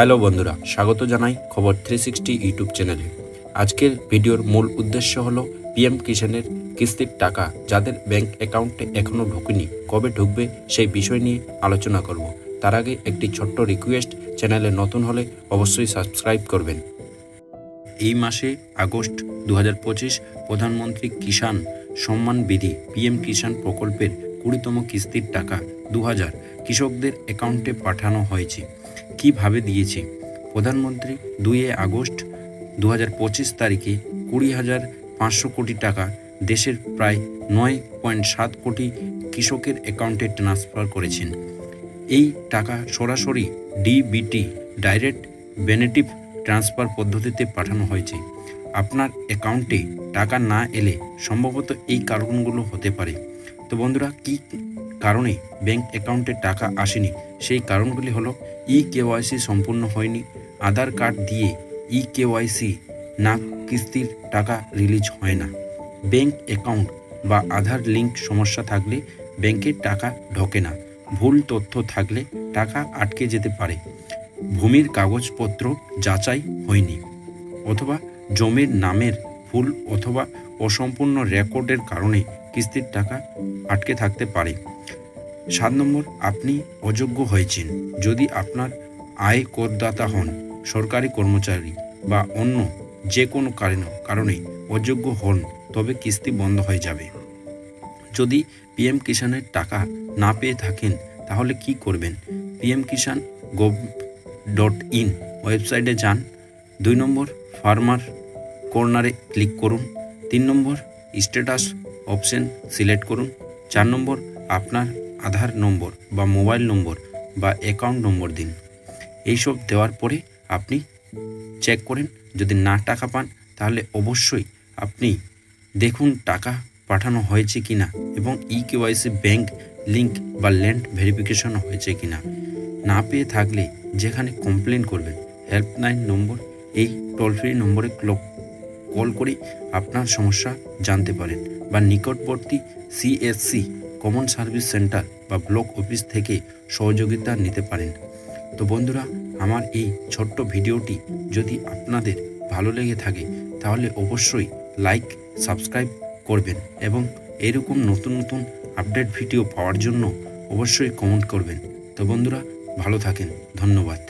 Hello বন্ধুরা, স্বাগত জানাই খবর 360 ইউটিউব চ্যানেলে। আজকের ভিডিওর মূল উদ্দেশ্য হলো পিএম কিষাণের কিস্তির টাকা যাদের ব্যাংক অ্যাকাউন্টে এখনও ঢোকেনি কবে ঢুকবে সেই বিষয় নিয়ে আলোচনা করব। তার আগে একটি ছোট্ট রিকোয়েস্ট, চ্যানেলে নতুন হলে অবশ্যই সাবস্ক্রাইব করবেন। এই মাসে আগস্ট 2025 প্রধানমন্ত্রী কিষাণ সম্মান বিধি পিএম কিষাণ প্রকল্পের 20তম কিস্তির টাকা 2000 কৃষকদের অ্যাকাউন্টে পাঠানো হয়েছে। কিভাবে দিয়েছে? প্রধানমন্ত্রী 2 আগস্ট 2025 তারিখে 20,500 কোটি টাকা দেশের প্রায় 9.7 কোটি কৃষকের অ্যাকাউন্টে ট্রান্সফার করেছেন। এই টাকা সরাসরি ডিবিটি ডাইরেক্ট বেনিফিট ট্রান্সফার পদ্ধতিতে পাঠানো হয়েছে। আপনার অ্যাকাউন্টে টাকা না এলে সম্ভবত এই কারণগুলো হতে পারে। তো বন্ধুরা, কি কারণে ব্যাংক অ্যাকাউন্টে টাকা আসেনি সেই কারণগুলি হলো কেওয়াইসি সম্পূর্ণ হয়নি, আধার কার্ড দিয়ে কেওয়াইসি না কিস্তির টাকা রিলিজ হয় না, ব্যাংক অ্যাকাউন্ট বা আধার লিঙ্ক সমস্যা থাকলে ব্যাংকে টাকা ঢোকে না, ভুল তথ্য থাকলে টাকা আটকে যেতে পারে, ভূমির কাগজপত্র যাচাই হয়নি, অথবা জমির নামের ভুল অথবা অসম্পূর্ণ রেকর্ডের কারণে কিস্তির টাকা আটকে থাকতে পারে। 7 নম্বর, আপনি অযোগ্য হয়েছেন। যদি আপনার আয় করদাতা হন, সরকারি কর্মচারী বা অন্য যে কোনো কারণে অযোগ্য হন, তবে কিস্তি বন্ধ হয়ে যাবে। যদি পিএম কিষাণের টাকা না পেয়ে থাকেন তাহলে কি করবেন? pmkisan.gov.in ওয়েবসাইটে যান। 2 নম্বর, ফার্মার কর্নারে ক্লিক করুন। 3 নম্বর, স্ট্যাটাস অপশন সিলেক্ট করুন। 4 নম্বর, আপনার আধার নম্বর বা মোবাইল নম্বর বা অ্যাকাউন্ট নম্বর দিন। এইসব দেওয়ার পরে আপনি চেক করেন, যদি না টাকা পান তাহলে অবশ্যই আপনি দেখুন টাকা পাঠানো হয়েছে কিনা এবং কেওয়াইসি ব্যাংক লিঙ্ক বা ল্যান্ড ভেরিফিকেশন হয়েছে কিনা। না পেয়ে থাকলে যেখানে কমপ্লেন করবেন, হেল্পলাইন নম্বর, এই টোল ফ্রি নম্বরে কল করে আপনার সমস্যা জানতে পারেন বা নিকটবর্তী CSC কমন সার্ভিস সেন্টার বা ব্লক অফিস থেকে সহযোগিতা নিতে পারেন। তো বন্ধুরা, আমার এই ছোট্ট ভিডিওটি যদি আপনাদের ভালো লেগে থাকে তাহলে অবশ্যই লাইক সাবস্ক্রাইব করবেন এবং এরকম নতুন নতুন আপডেট ভিডিও পাওয়ার জন্য অবশ্যই কমেন্ট করবেন। তো বন্ধুরা, ভালো থাকেন। ধন্যবাদ।